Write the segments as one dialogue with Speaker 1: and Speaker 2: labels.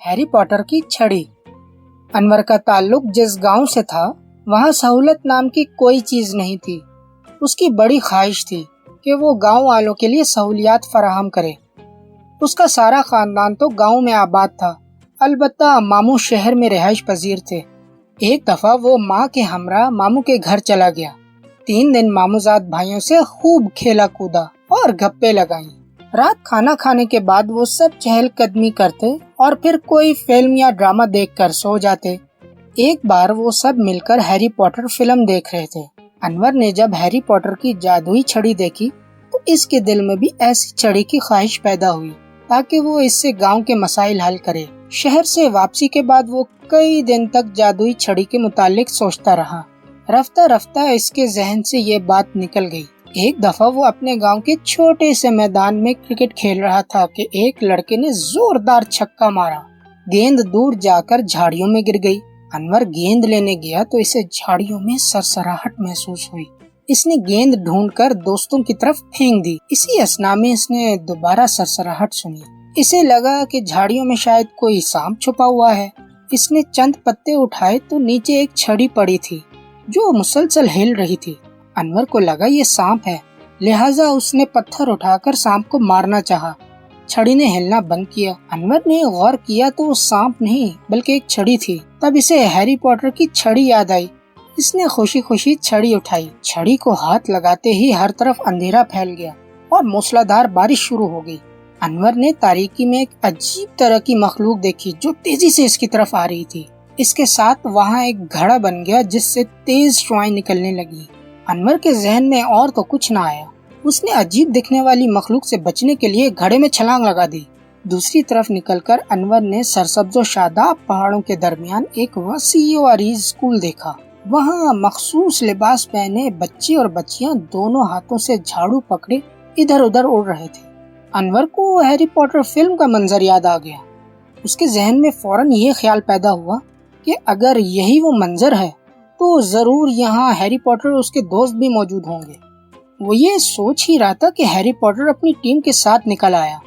Speaker 1: Harry Potter की छड़ी। अनवर का ताल्लुक जिस गांव से था वहां सहूलत नाम की कोई चीज नहीं थी। उसकी बड़ी ख्वाहिश थी कि वो गांव वालों के लिए सहूलियात फराहम करे। उसका सारा खानदान तो गांव में आबाद था, अलबत्ता मामू शहर में रिहाइश पजीर थे। एक दफा वो माँ के हमरा मामू के घर चला गया। 3 दिन मामूजाद भाइयों से खूब खेला कूदा और गप्पे लगाई। रात खाना खाने के बाद वो सब चहलकदमी करते और फिर कोई फिल्म या ड्रामा देखकर सो जाते। एक बार वो सब मिलकर हैरी पॉटर फिल्म देख रहे थे। अनवर ने जब हैरी पॉटर की जादुई छड़ी देखी तो इसके दिल में भी ऐसी छड़ी की ख्वाहिश पैदा हुई ताकि वो इससे गांव के मसाइल हल करे। शहर से वापसी के बाद वो कई दिन तक जादुई छड़ी के मुतालिक सोचता रहा। रफ्ता रफ्ता इसके जहन से ये बात निकल गई। एक दफा वो अपने गांव के छोटे से मैदान में क्रिकेट खेल रहा था कि एक लड़के ने जोरदार छक्का मारा। गेंद दूर जाकर झाड़ियों में गिर गई। अनवर गेंद लेने गया तो इसे झाड़ियों में सरसराहट महसूस हुई। इसने गेंद ढूंढकर दोस्तों की तरफ फेंक दी। इसी असना में इसने दोबारा सरसराहट सुनी। इसे लगा कि झाड़ियों में शायद कोई सांप छुपा हुआ है। इसने चंद पत्ते उठाए तो नीचे एक छड़ी पड़ी थी जो मुसलसल हिल रही थी। अनवर को लगा ये सांप है, लिहाजा उसने पत्थर उठाकर सांप को मारना चाहा। छड़ी ने हिलना बंद किया। अनवर ने गौर किया तो वो सांप नहीं बल्कि एक छड़ी थी। तब इसे हैरी पॉटर की छड़ी याद आई। इसने खुशी खुशी छड़ी उठाई। छड़ी को हाथ लगाते ही हर तरफ अंधेरा फैल गया और मूसलाधार बारिश शुरू हो गई। अनवर ने तारीकी में एक अजीब तरह की मखलूक देखी जो तेजी से इसकी तरफ आ रही थी। इसके साथ वहाँ एक घड़ा बन गया जिससे तेज शुआएं निकलने लगी। अनवर के जहन में और तो कुछ न आया। उसने अजीब दिखने वाली मखलूक से बचने के लिए घड़े में छलांग लगा दी। दूसरी तरफ निकलकर अनवर ने सरसब्ज़ो शादाब पहाड़ों के दरमियान एक वसी और अरीज स्कूल देखा। वहाँ मखसूस लिबास पहने बच्चे और बच्चियाँ दोनों हाथों से झाड़ू पकड़े इधर उधर उड़ रहे थे। अनवर को हैरी पॉटर फिल्म का मंजर याद आ गया। उसके जहन में फौरन ये ख्याल पैदा हुआ कि अगर यही वो मंजर है तो जरूर यहाँ हैरी पॉटर और उसके दोस्त भी मौजूद होंगे। वो ये सोच ही रहा था कि हैरी पॉटर अपनी टीम के साथ निकल आया।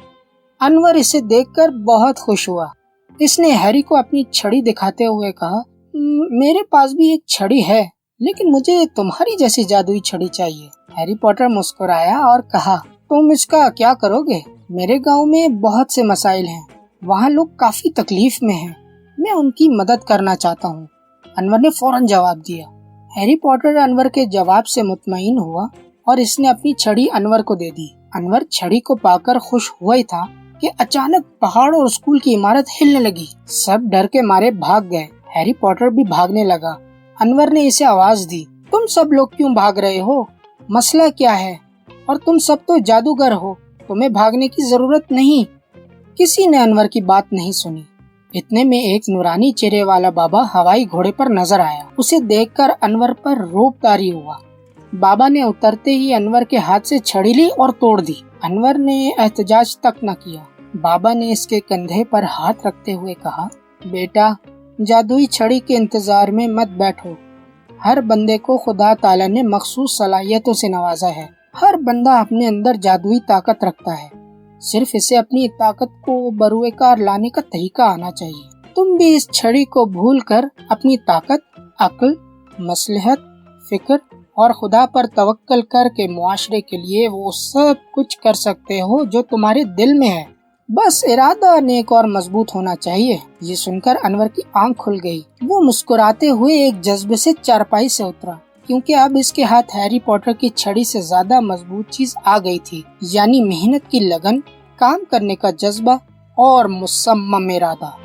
Speaker 1: अनवर इसे देखकर बहुत खुश हुआ। इसने हैरी को अपनी छड़ी दिखाते हुए कहा, मेरे पास भी एक छड़ी है लेकिन मुझे तुम्हारी जैसी जादुई छड़ी चाहिए। हैरी पॉटर मुस्कुराया और कहा, तुम इसका क्या करोगे? मेरे गांव में बहुत से मसाइल हैं, वहाँ लोग काफी तकलीफ में हैं, मैं उनकी मदद करना चाहता हूँ। अनवर ने फौरन जवाब दिया। हैरी पॉटर अनवर के जवाब से मुतमईन हुआ और इसने अपनी छड़ी अनवर को दे दी। अनवर छड़ी को पाकर खुश हुआ ही था कि अचानक पहाड़ और स्कूल की इमारत हिलने लगी। सब डर के मारे भाग गए। हैरी पॉटर भी भागने लगा। अनवर ने इसे आवाज दी, तुम सब लोग क्यों भाग रहे हो? मसला क्या है? और तुम सब तो जादूगर हो, तुम्हें भागने की जरूरत नहीं। किसी ने अनवर की बात नहीं सुनी। इतने में एक नूरानी चेहरे वाला बाबा हवाई घोड़े पर नजर आया। उसे देखकर अनवर पर रोब तारी हुआ। बाबा ने उतरते ही अनवर के हाथ से छड़ी ली और तोड़ दी। अनवर ने एहतजाज तक न किया। बाबा ने इसके कंधे पर हाथ रखते हुए कहा, बेटा, जादुई छड़ी के इंतजार में मत बैठो। हर बंदे को खुदा ताला ने मखसूस सलाहियतों से नवाजा है। हर बंदा अपने अंदर जादुई ताकत रखता है, सिर्फ इसे अपनी ताकत को बरूएकार लाने का तरीका आना चाहिए। तुम भी इस छड़ी को भूलकर अपनी ताकत, अक्ल, मसलहत, फिक्र और खुदा पर तवक्कल करके मुआशरे के लिए वो सब कुछ कर सकते हो जो तुम्हारे दिल में है। बस इरादा नेक और मजबूत होना चाहिए। ये सुनकर अनवर की आंख खुल गई। वो मुस्कुराते हुए एक जज्बे से चारपाई से उतरा, क्योंकि अब इसके हाथ हैरी पॉटर की छड़ी से ज्यादा मजबूत चीज आ गई थी, यानी मेहनत की लगन, काम करने का जज्बा और मुसम्मम इरादा।